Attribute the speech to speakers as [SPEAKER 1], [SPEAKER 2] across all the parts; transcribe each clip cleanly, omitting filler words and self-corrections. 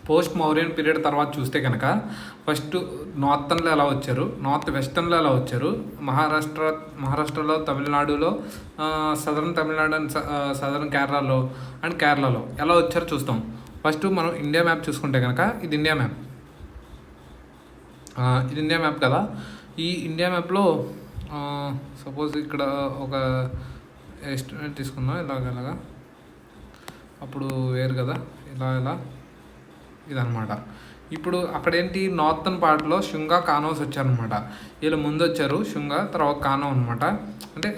[SPEAKER 1] Post Mauryan period తర్వాత చూస్తే కనుక ఫస్ట్ నార్థన్లో ఎలా వచ్చారు, నార్త్ వెస్టర్న్లో ఎలా వచ్చారు, మహారాష్ట్రలో, తమిళనాడులో, సదరన్ తమిళనాడు అండ్ సదరన్ కేరళలో ఎలా వచ్చారో చూస్తాం. ఫస్ట్ మనం ఇండియా మ్యాప్ చూసుకుంటే కనుక ఇది ఇండియా మ్యాప్ కదా. ఈ ఇండియా మ్యాప్లో సపోజ్ ఇక్కడ ఒక ఎస్టిమేట్ తీసుకుందాం, ఇలాగ అప్పుడు వేరు కదా, ఇలా ఇదనమాట. ఇప్పుడు అక్కడేంటి నార్థన్ పార్ట్లో షుంగా, కానోస్ వచ్చారనమాట. వీళ్ళు ముందు వచ్చారు షుంగా, తర్వాత కానో అనమాట. అంటే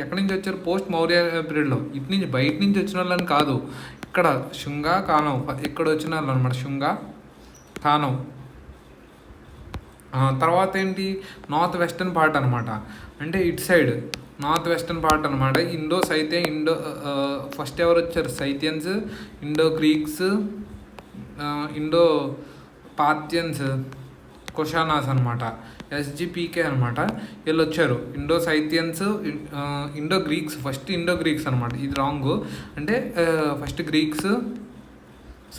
[SPEAKER 1] ఎక్కడి నుంచి వచ్చారు, పోస్ట్ మౌర్య పీరియడ్లో. ఇటు నుంచి బయట నుంచి వచ్చిన వాళ్ళని కాదు, ఇక్కడ షుంగా, కానో ఇక్కడ వచ్చిన వాళ్ళు అనమాట, షుంగా, కానో. తర్వాత ఏంటి, నార్త్ వెస్టర్న్ పార్ట్ అనమాట. అంటే ఇటు సైడ్ నార్త్ వెస్టర్న్ పార్ట్ అనమాట. ఫస్ట్ ఎవరు వచ్చారు, Scythians, Indo Greeks, Indo Parthians, Kushanas అనమాట, ఎస్జిపికే అనమాట. వీళ్ళు వచ్చారు. Indo Scythians, Indo Greeks, first Indo Greeks అనమాట. ఇది రాంగ్. అంటే ఫస్ట్ గ్రీక్స్,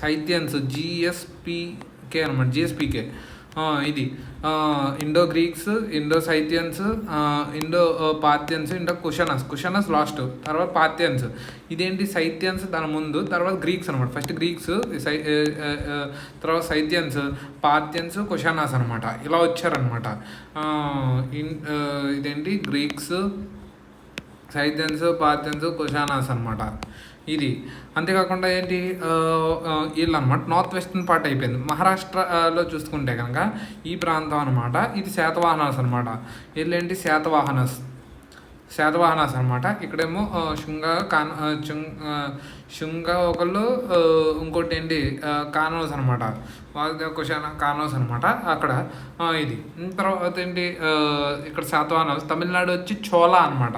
[SPEAKER 1] సైథియన్స్, జిఎస్పికే అనమాట, జిఎస్పికే. ఇది Indo Greeks, Indo Scythians, Indo Parthians, Indo Kushanas last, తర్వాత పార్థియన్స్. ఇదేంటి, సైథియన్స్ దాని ముందు, తర్వాత గ్రీక్స్ అనమాట. ఫస్ట్ గ్రీక్స్, తర్వాత సైథియన్స్, పార్థియన్స్, కుషానాస్ అనమాట. ఇలా వచ్చారనమాట. ఇదేంటి, గ్రీక్స్, సైథియన్స్, పార్థియన్స్, కుషానాస్ అనమాట. ఇది అంతేకాకుండా ఏంటి, వీళ్ళు అనమాట నార్త్ వెస్టర్న్ పార్ట్ అయిపోయింది. మహారాష్ట్రలో చూసుకుంటే కనుక ఈ ప్రాంతం అనమాట, ఇది శాతవాహనాస్ అనమాట. వీళ్ళేంటి, శాతవాహనాస్ అనమాట. ఇక్కడేమో శుంగా ఒకళ్ళు, ఇంకోటి ఏంటి కానోస్ అనమాట, కానోస్ అనమాట అక్కడ. ఇది తర్వాత ఏంటి, ఇక్కడ శాతవాహనాస్. తమిళనాడు వచ్చి చోళ అనమాట.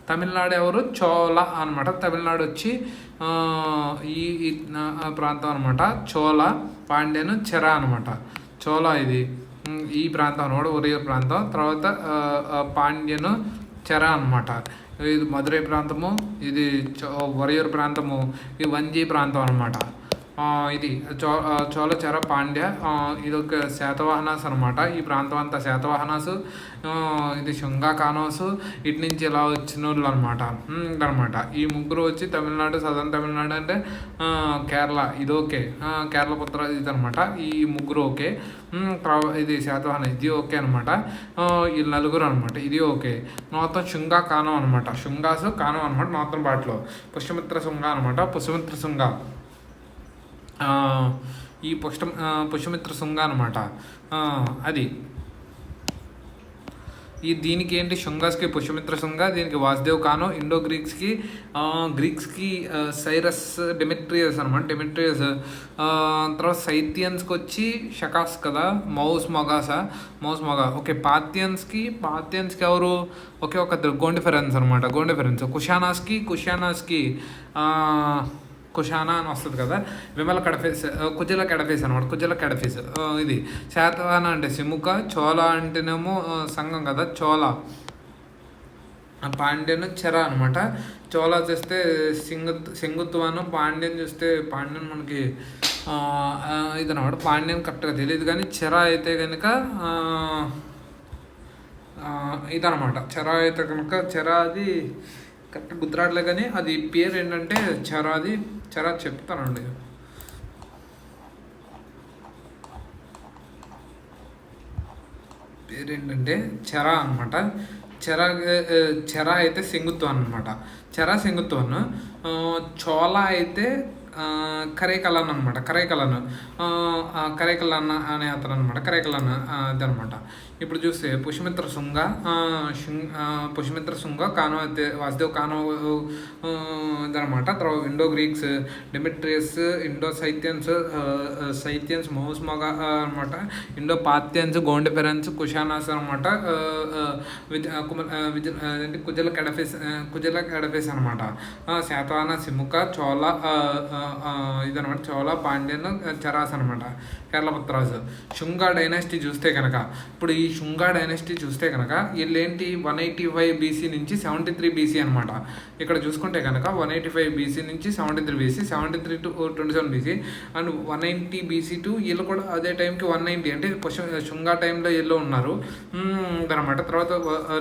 [SPEAKER 1] తమిళనాడు ఎవరు, చోళ అనమాట. తమిళనాడు వచ్చి ఈ ప్రాంతం అనమాట, చోళ, పాండ్యను, చెర అనమాట. చోళ ఇది ఈ ప్రాంతం అనమాట, ఒరియర్ ప్రాంతం. తర్వాత పాండ్యను, చెర అనమాట. ఇది మధురై ప్రాంతము, ఇది ఒరియర్ ప్రాంతము, ఇది వంజీ ప్రాంతం అనమాట. ఇది చోళ, చెర, పాండ్య, ఇది ఒక శాతవాహనాస్ అనమాట. ఈ ప్రాంతం అంతా శాతవాహనాసు. ఇది శుంగా, కానోస్, ఇటు నుంచి ఇలా వచ్చిన వాళ్ళు అనమాట. ఇదనమాట. ఈ ముగ్గురు వచ్చి తమిళనాడు, సదరన్ తమిళనాడు అంటే కేరళ, ఇది ఓకే. కేరళ పుత్ర ఇది అనమాట. ఈ ముగ్గురు ఓకే. ఇది శాతవాహన, ఇది ఓకే అనమాట. వీళ్ళు నలుగురు అనమాట, ఇది ఓకే. మొత్తం శుంగా, కానో అనమాట. శుంగాసు, కానో అనమాట నార్థన్ పార్ట్లో. పుష్యమిత్ర శుంగా అనమాట. పుష్యమిత్ర శుంగా, ఈ పుష్యమిత్ర శుంగా అనమాట. అది దీనికి ఏంటి, శుంగాస్కి పుష్యమిత్ర శుంగ, దీనికి వాసుదేవ్ కానో. ఇండో గ్రీక్స్కి సైరస్ డెమెట్రియస్ అనమాట, డెమెట్రియస్. తర్వాత సైథియన్స్కి వచ్చి షకాస్ కదా, మౌస్ మొగ. ఓకే. పార్థియన్స్కి ఎవరు, ఒకే ఒక గోండిఫెరెన్స్ అనమాట, గోండిఫెరెన్స్. కుషానాస్కి కుషానా అని వస్తుంది కదా, విమల కడఫేస్, కుజల కడఫేస్. ఇది శాతవాహన అంటే సిముక, చోళ అంటేనేమో సంఘం కదా, చోళ. పాండ్యను, చెర అనమాట. చోళ చూస్తే సింగుత్వాను, పాండ్యన్ చూస్తే పాండ్యన్ మనకి ఇదనమాట. పాండ్యన్ కరెక్ట్గా తెలియదు కానీ చెర అయితే కనుక ఇదనమాట. చెర అది కరెక్ట్ గుర్తురాట్లే కానీ అది పేరు ఏంటంటే చెర చెప్తానండి. పేరు ఏంటంటే చెర అనమాట. చెర అయితే సింగుత్వాన్ అనమాట. సింగుత్వాన్. చోళ అయితే కరైకలన్ అనమాట. కరైకలన్ అనే అతను అనమాట. కరైకలన్ అదనమాట. ఇప్పుడు చూస్తే పుష్యమిత్ర శుంగ, కానో అయితే వాసుదేవ్ కానో ఇదనమాట. తర్వాత Indo Greeks, Demetrius, Indo Scythians Maues Moga అనమాట. ఇండో పార్థియన్స్, గోండిఫెరెన్స్, కుషానాస్ అనమాట. కుజల కడఫేస్ అనమాట. శాతవాహన, సిముక, చోళ, ఇదనమాట చోళ పాండ్యన్ చరాస్ అనమాట కేరళ పత్రాసు. శుంగా డైనాసిటీ చూస్తే కనుక, ఇప్పుడు ఈ శుంగా డైనాసిటీ చూస్తే కనుక వీళ్ళేంటి 185 బీసీ నుంచి 73 బీసీ అనమాట. ఇక్కడ చూసుకుంటే కనుక 185 బీసీ నుంచి 73 BC, 73 to 27 BC and 190 BC to వీళ్ళు కూడా అదే టైంకి 190 అంటే శుంగా టైంలో వీళ్ళు ఉన్నారు అనమాట. తర్వాత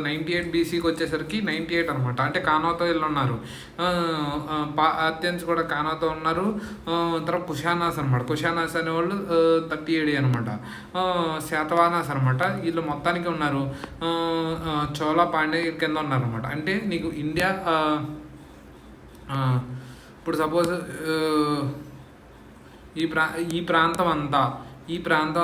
[SPEAKER 1] 98 బీసీకి వచ్చేసరికి 98 అనమాట, అంటే కానోతో వీళ్ళు ఉన్నారు. అత్యన్స్ కూడా కానాతో ఉన్నారు. తర్వాత కుషానాస్ అనమాట, కుషానాస్ అనేవాళ్ళు 37 అనమాట. శాతవానాస్ అనమాట, వీళ్ళు మొత్తానికి ఉన్నారు. చోళ పాండ్య కింద ఉన్నారు అనమాట. అంటే నీకు ఇండియా ఇప్పుడు సపోజ్ ఈ ప్రాంతం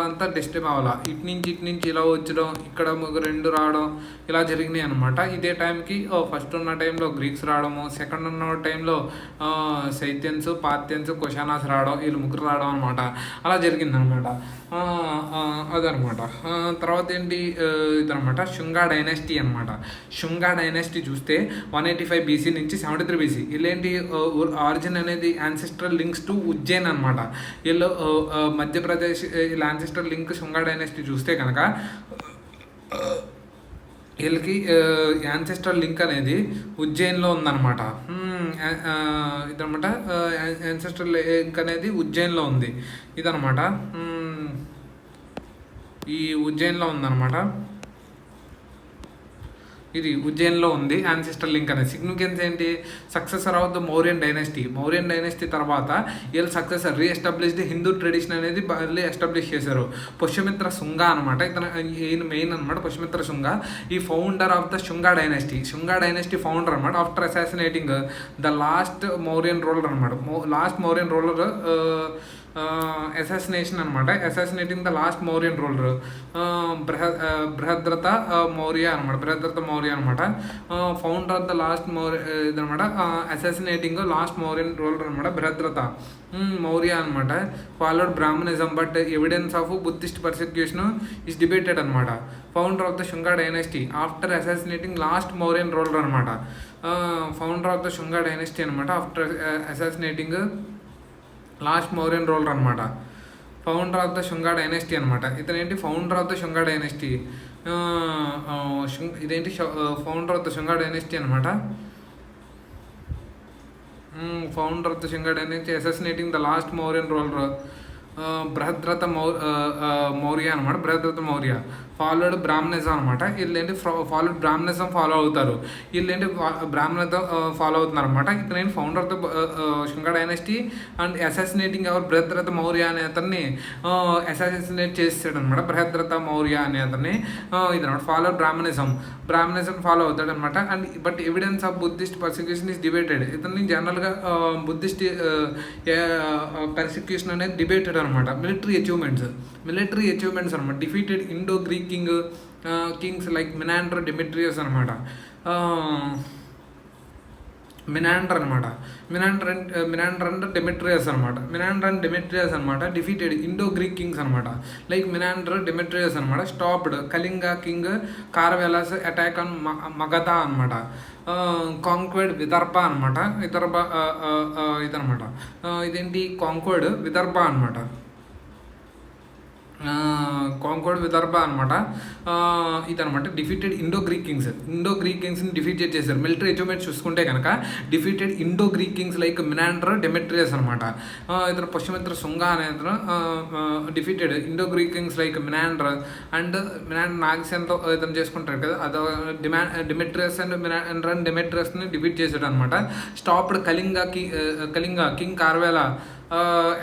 [SPEAKER 1] అంతా డిస్టర్బ్ అవ్వాలా, ఇటు నుంచి ఇలా వచ్చడం, ఇక్కడ రెండు రావడం ఇలా జరిగినాయి అనమాట. ఇదే టైంకి ఫస్ట్ ఉన్న టైంలో గ్రీక్స్ రావడము, సెకండ్ ఉన్న టైంలో సైత్యన్స్, పార్థియన్స్, కుషానాస్ రావడం, వీళ్ళు ముగ్గురు రావడం అనమాట. అలా జరిగిందనమాట. అదనమాట. తర్వాత ఏంటి ఇదనమాట శుంగా డైనాసిటీ అనమాట. శుంగా డైనాసిటీ చూస్తే 185 బీసీ నుంచి 73 బీసీ. వీళ్ళేంటి ఆరిజిన్ అనేది యాన్సెస్ట్రల్ లింక్స్ టు ఉజ్జయిన్ అనమాట. వీళ్ళు మధ్యప్రదేశ్ వీళ్ళ యాన్సెస్ట్రల్ లింక్ శుంగా డైనాసిటీ చూస్తే కనుక వీళ్ళకి యాన్సెస్ట్రల్ లింక్ అనేది ఉజ్జయిన్లో ఉందన్నమాట. ఇదనమాట యాన్సెస్ట్రల్ లింక్ అనేది ఉజ్జయిన్లో ఉంది. ఇదనమాట ఈ ఉజ్జయిన్లో ఉందన్నమాట. ఇది ఉజ్జయిన్లో ఉంది యాన్సెస్ట్రల్ లింక్ అనేది. సిగ్నిఫికెన్స్ ఏంటి? Successor of the Mauryan dynasty తర్వాత వీళ్ళు సక్సెసర్ రీఎస్టాబ్లిష్డ్ హిందూ ట్రెడిషన్ అనేది మళ్ళీ ఎస్టాబ్లిష్ చేశారు. పుష్యమిత్ర శుంగా అనమాట, ఈయన మెయిన్ అనమాట. పుష్యమిత్ర శుంగా ఈ founder of the Shunga dynasty founder అనమాట. After assassinating the last Mauryan ruler అనమాట. లాస్ట్ మౌర్యన్ రూలర్ అసాసినేషన్ అనమాట. Assassinating the last Mauryan ruler Brihadratha Maurya అనమాట. ఫౌండర్ ఆఫ్ ద లాస్ట్ ఇదనమాట. అసాసినేటింగ్ లాస్ట్ మౌర్యన్ రూలర్ అనమాట బృహద్రథ మౌర్య అనమాట. Followed Brahmanism but evidence of Buddhist persecution is debated అనమాట. Founder of the Shunga dynasty after assassinating last Mauryan ruler అనమాట. Founder of the Shunga dynasty అనమాట. After assassinating last Mauryan ruler అనమాట. Founder of the Shunga dynasty అనమాట. ఇతనేంటి founder of the Shunga dynasty. ఇదేంటి founder of the Shunga dynasty అనమాట. Founder of the Shunga dynasty assassinating the last Mauryan ruler Brihadratha Maurya అనమాట. Brihadratha Maurya followed Brahminism అనమాట. వీళ్ళేంటి ఫాలోడ్ బ్రాహ్మణిజం ఫాలో అవుతారు. వీళ్ళేంటి బ్రాహ్మణిజం ఫాలో అవుతున్నారు అనమాట. ఇతనేంటి founder of the Shunga dynasty and assassinating our Brihadratha Maurya అనే అతన్ని అసాసినేట్ చేసాడు అనమాట. బృహద్రథ మౌర్య అనే అతన్ని ఇదనమాట. ఫాలో బ్రాహ్మణిజం ఫాలో అవుతాడు అనమాట. And but evidence of Buddhist persecution is debated. ఇతన్ని జనరల్గా బుద్ధిస్ట్ పర్సిక్యూషన్ అనేది డిబేటెడ్ అనమాట. మిలిటరీ అచీవ్మెంట్స్ అనమాట. Defeated Indo Greek kings like Menander Demetrius అనమాట. మినాండర్ అండ్ డెమెట్రియస్ అనమాట. డిఫీటెడ్ ఇండో గ్రీక్ కింగ్స్ అనమాట. లైక్ మినాండర్ డెమెట్రియస్ అనమాట. Stopped Kalinga king Kharavela's attack on Magadha అనమాట. కాంక్వర్డ్ విదర్భ అనమాట. ఇదనమాట. ఇదేంటి కాంక్వర్డ్ విదర్భ అనమాట. కాంక్వర్డ్ విదర్భ అనమాట. ఇదనమాట. డిఫీటెడ్ ఇండో గ్రీక్ కింగ్స్ని డిఫీట్ చేశారు. మిలిటరీ అచీవ్మెంట్స్ చూసుకుంటే కనుక defeated Indo Greek kings like Menander Demetrius అనమాట. ఇతను పుష్యమిత్ర శుంగా అనే ఇతను defeated Indo Greek kings like Menander నాగసేనతో ఇతను చేసుకుంటారు కదా, అదో డెమెట్రియస్ అండ్ డెమెట్రియస్ని డిఫీట్ చేశాడు అనమాట. Stopped Kalinga king Kharavela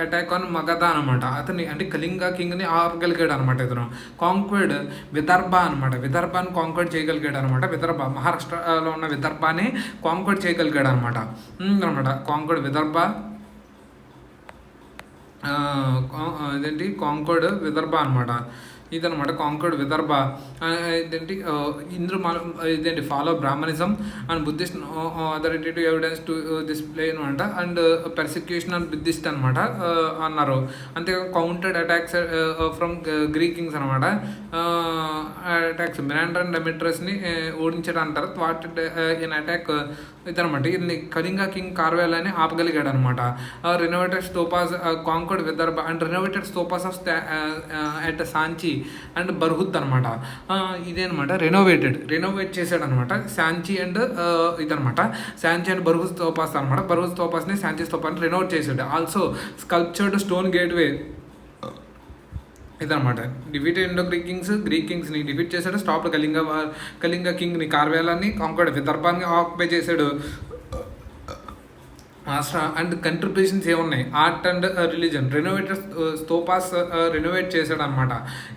[SPEAKER 1] attack on Magadha అనమాట. అతన్ని అంటే కళింగ కింగ్ని ఆపగలిగాడు అనమాట. ఇతను కాంక్వర్డ్ విదర్భ అనమాట. విదర్భాన్ని కాంక్వర్డ్ చేయగలిగాడు అనమాట. మహారాష్ట్రలో ఉన్న విదర్భాన్ని కాంక్వర్డ్ చేయగలిగాడు అనమాట. కాంక్వర్డ్ విదర్భ ఇదేంటి కాంక్వర్డ్ విదర్భ అనమాట. ఇదనమాట కాంకర్డ్ విదర్భ. ఇదేంటి ఇందులో మనం ఇదేంటి follow Brahminism and Buddhist authoritative evidence to display అనమాట. అండ్ పెర్సిక్యూషన్ అండ్ బుద్ధిస్ట్ అనమాట అన్నారు. అంతేకాక countered attacks from Greek kings అనమాట. అటాక్స్ మిరాండర్ అండ్ డెమిట్రస్ని ఓడించడం అంటారు. వాట్ ఇన్ అటాక్ ఇదనమాట. ఇది కళింగ కింగ్ కార్వెల్ అని ఆపగలిగాడు అనమాట. Renovated stupas conquered Vidarbha and renovated stupas of at Sanchi and Bharhut అనమాట. ఇదేనమాట రెనోవేట్ చేశాడు అనమాట. సాంచి అండ్ ఇదనమాట. సాంచి అండ్ బర్హుత్ స్తూపాస్ అనమాట. బర్హుత్ స్తూపాస్ని సాంచి స్తూపాన్ని రెనోవేట్ చేశాడు. ఆల్సో స్కల్ప్చర్డ్ స్టోన్ గేట్వే ఇదనమాట. డిఫీటెడ్ ఇండో గ్రీక్ కింగ్స్ని డిఫీట్ చేశాడు. స్టాప్డ్ కళింగ కింగ్ని కార్వేలాన్ని కాంకర్డ్ విదర్భాన్ని ఆక్యుపై చేశాడు. అండ్ కంట్రిబ్యూషన్స్ ఏమున్నాయి, art and religion. Renovated స్తూపాస్ renovate చేశాడు అనమాట.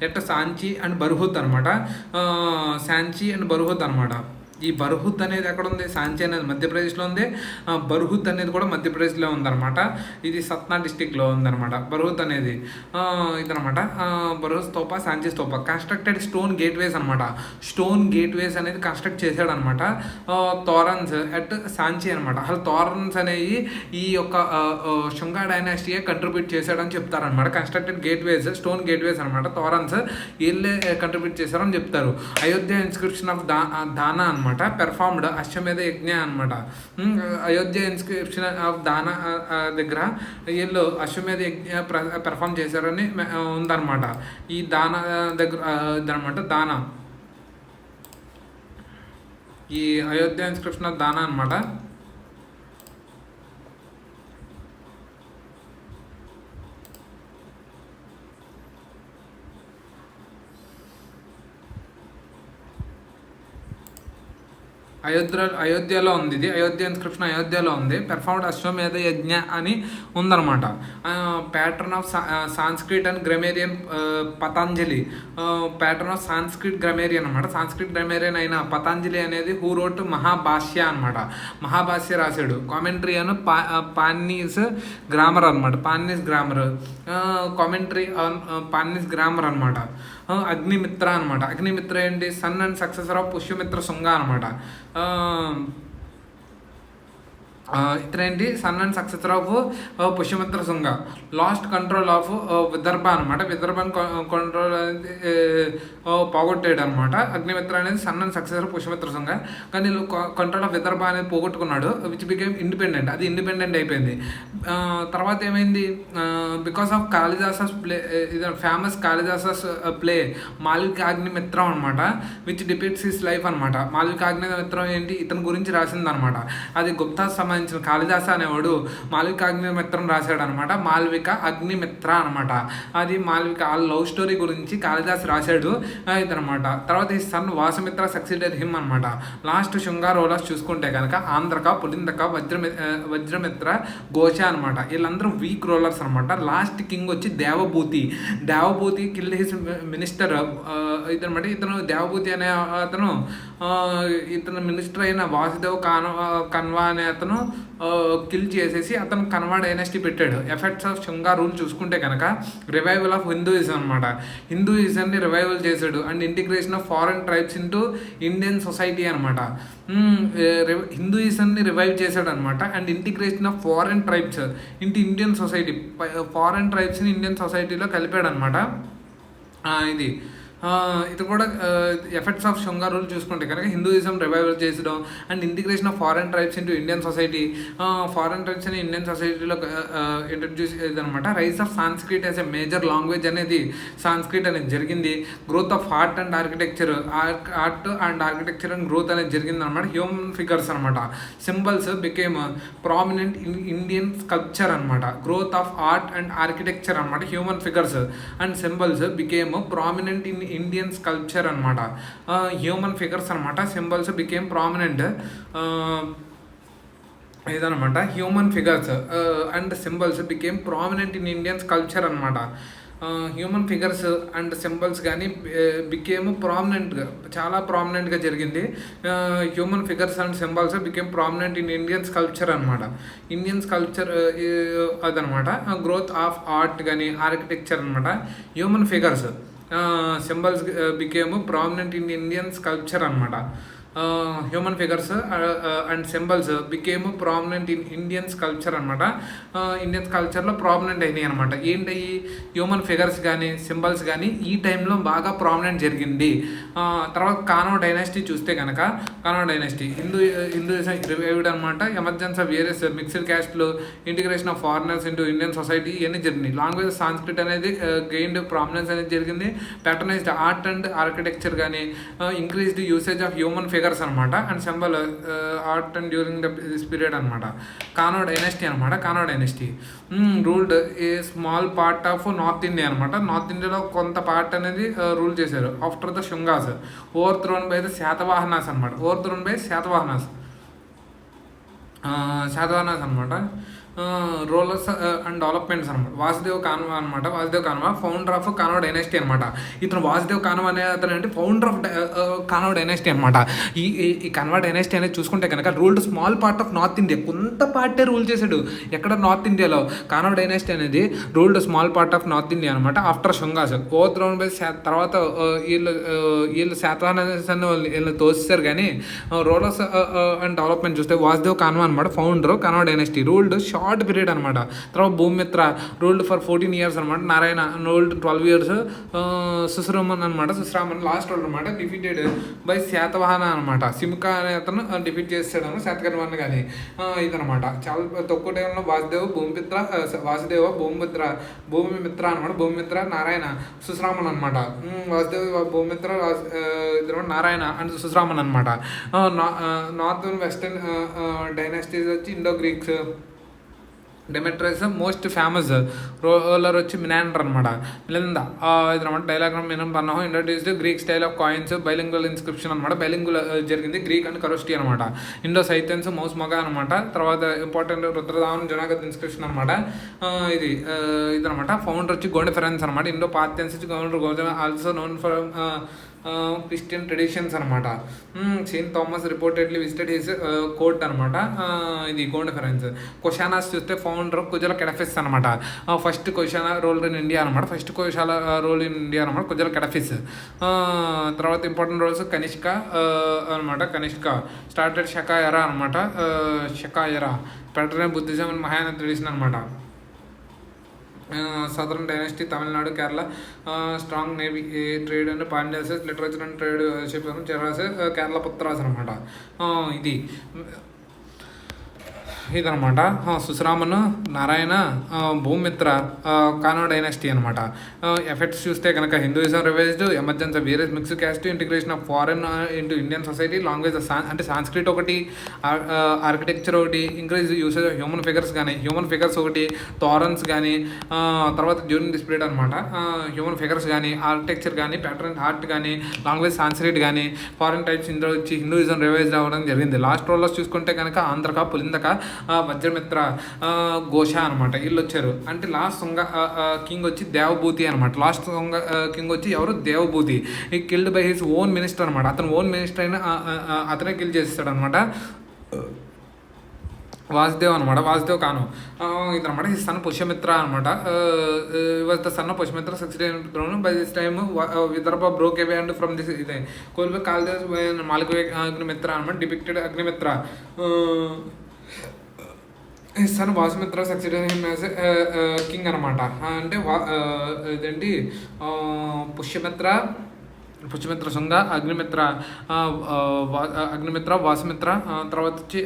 [SPEAKER 1] ఎట్ సాంచి అండ్ బర్హుత్ అనమాట. సాంచి అండ్ బర్హుత్ అనమాట. ఈ బర్హుత్ అనేది ఎక్కడ ఉంది? సాంచి అనేది మధ్యప్రదేశ్లో ఉంది. బర్హుత్ అనేది కూడా మధ్యప్రదేశ్లో ఉందన్నమాట. ఇది సత్నా డిస్టిక్లో ఉందన్నమాట బర్హుత్ అనేది. ఇదనమాట బర్హుత్ Stupa, Sanchi Stupa. Constructed stone gateways అనమాట. స్టోన్ గేట్వేస్ అనేది కన్స్ట్రక్ట్ చేశాడు అనమాట. తోరన్స్ అట్ సాంచి అనమాట. అసలు తోరన్స్ అనేవి ఈ యొక్క శుంగా డైనాసిటీయే కంట్రిబ్యూట్ చేశాడని చెప్తారనమాట. కన్స్ట్రక్టెడ్ గేట్వేస్, స్టోన్ గేట్వేస్ అనమాట. తోరన్స్ వీళ్ళే కంట్రిబ్యూట్ చేశారని చెప్తారు. అయోధ్య ఇన్స్క్రిప్షన్ ఆఫ్ దానా అనమాట. పెర్ఫార్మ్డ్ అశ్వమేధ యజ్ఞ అనమాట. అయోధ్య ఇన్స్క్రిప్షన్ ఆఫ్ దానా దగ్గర వీళ్ళు అశ్వమేధ యజ్ఞ పెర్ఫార్మ్ చేశారని ఉందన్నమాట. ఈ దానా దగ్గర ఇదనమాట దానా. ఈ అయోధ్య ఇన్స్క్రిప్షన్ ఆఫ్ దానా అనమాట. అయోధ్యలో ఉంది. ఇది అయోధ్య ఇన్స్క్రిప్షన్ అయోధ్యలో ఉంది. పెర్ఫార్మ్డ్ అశ్వమేధ యజ్ఞ అని ఉందన్నమాట. Patron of Sanskrit and grammarian Patanjali. Patron of Sanskrit grammarian అనమాట. సాంస్క్రిట్ గ్రామేరియన్ అయిన పతాంజలి అనేది హూ రోట్ మహాభాష్య అనమాట. మహాభాష్య రాశాడు. కామెంట్రీ అను పాన్నీస్ గ్రామర్ అనమాట. Panini's grammar. Commentary on Panini's grammar అనమాట. అగ్నిమిత్ర అనమాట. అగ్నిమిత్ర ఏంటి? Son and successor of Pushyamitra Shunga అనమాట. ఇతరేంటి? Son and successor of Pushyamitra Shunga. Lost control of Vidarbha అనమాట. విదర్భను కంట్రోల్ అనేది పోగొట్టాడు అనమాట. అగ్నిమిత్ర అనేది son and successor Pushyamitra Shunga. కానీ కంట్రోల్ ఆఫ్ విదర్భ అనేది పోగొట్టుకున్నాడు. Which became independent. అది ఇండిపెండెంట్ అయిపోయింది. తర్వాత ఏమైంది? బికాస్ ఆఫ్ కాళిదాసస్ ప్లే, ఇది ఫేమస్ కాళిదాసస్ ప్లే మాల్వికాగ్నిమిత్రం అనమాట. విచ్ డిపిక్ట్స్ హిస్ లైఫ్ అనమాట. మాల్వికాగ్నిమిత్రం ఏంటి? ఇతని గురించి రాసింది అనమాట. అది గుప్తా సంబంధించిన కాళిదాస అనేవాడు మాల్విక అగ్నిమిత్రం రాశాడు అనమాట. మాల్విక అగ్నిమిత్ర అనమాట. అది మాల్విక లవ్ స్టోరీ గురించి కాళిదాస్ రాశాడు ఇదనమాట. తర్వాత ఈ సన్ వాసమిత్ర సక్సీడెడ్ హిమ్ అనమాట. లాస్ట్ శృంగార్ రోలర్స్ చూసుకుంటే కనుక ఆంధ్రక, పులిందక, వజ్రమిత్ర, ఘోష అనమాట. వీళ్ళందరూ వీక్ రోలర్స్ అనమాట. లాస్ట్ కింగ్ వచ్చి దేవభూతి కిల్ హిస్ మినిస్టర్ ఇదనమాట. ఇతను దేవభూతి అనే అతను ఇతను మినిస్టర్ అయిన వాసుదేవ్ కన్వా అనే అతను కిల్ చేసేసి అతను కన్వా డైనాసిటీ పెట్టాడు. ఎఫెక్ట్స్ ఆఫ్ శుంగా రూల్ చూసుకుంటే కనుక రివైవల్ ఆఫ్ హిందూయిజం అనమాట. హిందూయిజంని రివైవల్ చేశాడు. And integration of foreign tribes into Indian society అనమాట. హిందూయిజంని రివైవ్ చేశాడు అనమాట. And integration of foreign tribes into Indian society. Foreign ట్రైబ్స్ని ఇండియన్ సొసైటీలో కలిపాడు అనమాట. ఇది కూడా ఎఫెక్ట్స్ ఆఫ్ శుంగా రూల్ చూసుకుంటే కనుక హిందూయిజం రివైవల్ చేసడం and integration of foreign tribes into Indian society. Foreign tribes అని ఇండియన్ సొసైటీలో ఇంట్రడ్యూస్ అనమాట. Rise of Sanskrit as a major language అనేది సాంస్క్రిట్ అనేది జరిగింది. Growth of art and architecture and growth అనేది జరిగింది అనమాట. హ్యూమన్ ఫిగర్స్ అనమాట. Symbols became prominent in Indian sculpture అనమాట. Growth of art and architecture అనమాట. Human figures and symbols became prominent in Indian sculpture అనమాట. హ్యూమన్ ఫిగర్స్ అనమాట. Symbols became prominent ఇదనమాట. Human figures and symbols became prominent in Indian sculpture అనమాట. Human figures and symbols కానీ became ప్రామినెంట్గా, చాలా ప్రామినెంట్గా జరిగింది. Human figures and symbols became prominent in Indian sculpture అనమాట. ఇండియన్ స్కల్ప్చర్ అదనమాట. గ్రోత్ ఆఫ్ ఆర్ట్ కానీ ఆర్కిటెక్చర్ అనమాట. Human figures symbols became prominent in Indian sculpture అనమాట. Human figures and symbols became prominent in Indian sculpture అనమాట. Indian కల్చర్లో prominent అయినాయి అనమాట. ఏంటి హ్యూమన్ ఫిగర్స్ కానీ సింబల్స్ కానీ ఈ టైంలో బాగా ప్రామినెంట్ జరిగింది. తర్వాత కానో డైనాసిటీ చూస్తే కనుక కానో డైనాసిటీ హిందూయిజం రివైవ్డ్ అనమాట. ఎమర్జెన్స్ ఆఫ్ వేరియస్ మిక్స్డ్ క్యాస్ట్లు, integration of foreigners into Indian society ఇవన్నీ జరిగినాయి. లాంగ్వేజ్ సాంస్క్రిట్ అనేది గెయిన్డ్ ప్రామినెన్స్ అనేది జరిగింది. ప్యాటర్నైజ్డ్ ఆర్ట్ అండ్ ఆర్కిటెక్చర్ కానీ increased usage of human figures అనమాట and symbol art and during this period అనమాట. కానో డైనాసిటీ అనమాట. Kanva dynasty ruled a small part of North India అనమాట. నార్త్ ఇండియాలో కొంత పార్ట్ అనేది రూల్ చేశారు. After the శుంగాస్ overthrown by the Satavahanas అనమాట. ఓవర్ థ్రోన్ బై శాతవాహనాస్ అనమాట. రోలర్స్ అండ్ డెవలప్మెంట్స్ అనమాట. వాసుదేవ్ కాన్వా అనమాట. Vasudev Kanva founder of Kanva dynasty అనమాట. ఇతను వాసుదేవ్ కాన్వా అనే అతను అంటే ఫౌండర్ ఆఫ్ కానో డైనాసిటీ అనమాట. ఈ కాన్వా డైనాసిటీ అనేది చూసుకుంటే కనుక ruled small part of North India. కొంత పార్టే రూల్ చేశాడు. ఎక్కడ నార్త్ ఇండియాలో కానో డైనాసిటీ అనేది ruled small part of North India అనమాట. ఆఫ్టర్ శుంగాస్ ఓవర్ థ్రోన్ బై తర్వాత వీళ్ళు శాతవాహనస్ అని వీళ్ళు తోసేశారు. కానీ రోలర్స్ అండ్ డెవలప్మెంట్ చూస్తే వాసుదేవ్ కాన్వా అనమాట ఫౌండర్ కానో డైనాసిటీ. రూల్డ్ షార్ట్ పీరియడ్ అనమాట. తర్వాత భూమిత్ర రూల్డ్ ఫర్ 14 years అనమాట. Narayana ruled 12 years. సుశ్రమన్ అనమాట. సుశ్రామన్ లాస్ట్ రూల్ అనమాట. డిఫీటెడ్ బై శాతవాహన అనమాట. సిమ్కా అనే అతను డిఫీట్ చేస్తాడు శాతకర్వాన్ని. కానీ ఇదనమాట చాలా తక్కువ టైంలో భూమిమిత్ర అనమాట. భూమిమిత్ర నారాయణ సుశ్రామన్ అనమాట. వాసుదేవ్ భూమిమిత్ర ఇద్దరు నారాయణ అండ్ సుశ్రామన్ అనమాట. నార్త్ వెస్టర్న్ డైనాసిటీస్ వచ్చి Indo Greeks. Demetrius most famous ruler వచ్చి మినాండర్ అనమాట. మిలిందా ఇదనమాట. డైలాగ్రామ్ మినం పన్నాహం introduced Greek style of coins bilingual inscription అనమాట. బైలింగువల్ జరిగింది. గ్రీక్ అండ్ కరోస్టీ అనమాట. ఇండో సైతెన్స్ మౌస్ మగ అనమాట. తర్వాత ఇంపార్టెంట్ రుద్రదావన్ జనాగత్ ఇన్స్క్రిప్షన్ అనమాట. ఇదనమాట. ఫౌండర్ వచ్చి గోండెఫరెన్స్ అనమాట. ఇండో పార్థియన్స్ వచ్చి గౌండర్ also known for Christian traditions అనమాట. Saint Thomas reportedly visited his court అనమాట. ఇది గోండెఫరెన్స్. కొషానాస్ చూస్తే ఫౌండర్ కుజల కెడఫిస్ అనమాట. First Kushana ruler in India అనమాట. First Kushana ruler in India అనమాట కుజల కెడఫిస్. తర్వాత ఇంపార్టెంట్ రోల్స్ కనిష్క అనమాట. కనిష్క స్టార్టెడ్ షకాయరా అనమాట. Shaka era patron Buddhism and Mahayana tradition అనమాట. Southern dynasty Tamil Nadu Kerala strong navy trade and Pandyas literature and trade చెప్పాను. చెరాస్ కేరళ పుత్రాస్ అనమాట. ఇదనమాట. సుశ్రామన్ నారాయణ భూమిత్ర కానో డైనాసిటీ అనమాట. ఎఫెక్ట్స్ చూస్తే కనుక Hinduism revised, emergence of various mixed caste, integration of foreign into Indian society, language అంటే సాంస్క్రిట్ ఒకటి, ఆర్కిటెక్చర్ ఒకటి, increase usage of human figures ఒకటి, థారన్స్ కానీ తర్వాత డ్యూరింగ్ దిస్ పీరియడ్ అనమాట. హ్యూమన్ ఫిగర్స్ కానీ ఆర్కిటెక్చర్ కానీ ప్యాటర్న్ ఆర్ట్ కానీ లాంగ్వేజ్ సాంస్క్రిట్ కానీ ఫారెన్ టైప్స్ ఇందులో వచ్చి హిందూయిజం రివైజ్ అవ్వడం జరిగింది. లాస్ట్ రోల్లో చూసుకుంటే కనుక ఆంధ్రక పులిందక వజ్రమిత్ర ఘోష అనమాట. వీళ్ళు వచ్చారు. అంటే లాస్ట్ సొంగ కింగ్ వచ్చి దేవభూతి అనమాట. లాస్ట్ సొంగ కింగ్ వచ్చి ఎవరు దేవభూతి. ఈ killed by his own minister అనమాట. అతను ఓన్ మినిస్టర్ అయినా అతనే కిల్ చేస్తాడు అనమాట. వాసుదేవ్ అనమాట. వాసుదేవ్ కాను ఇదనమాట. హిస్ సన్ పుష్యమిత్ర అనమాట. Was the son Pushyamitra succeeded by this time Vidarbha broke away and from this ఇదే కోల్బే కాళిదాస్ మాలిక అగ్నిమిత్ర అనమాట. Depicted Agnimitra son Vasumitra succeeded him as king అనమాట. అంటే ఇదేంటి పుష్యమిత్ర శృంగ అగ్నిమిత్ర వాసుమిత్ర తర్వాత వచ్చి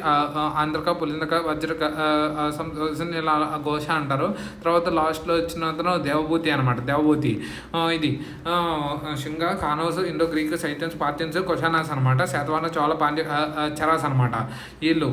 [SPEAKER 1] ఆంధ్రక పులిందక వజ్రక ఇలా ఘోష అంటారు. తర్వాత లాస్ట్లో వచ్చిన అతను దేవభూతి అనమాట. దేవభూతి ఇది శృంగ కానోస్ ఇండో గ్రీక్ సైతన్స్ పార్థియన్స్ కొషానాస్ అనమాట. శాతవాహన చోళ పాండ్య చెరాస్ అనమాట. వీళ్ళు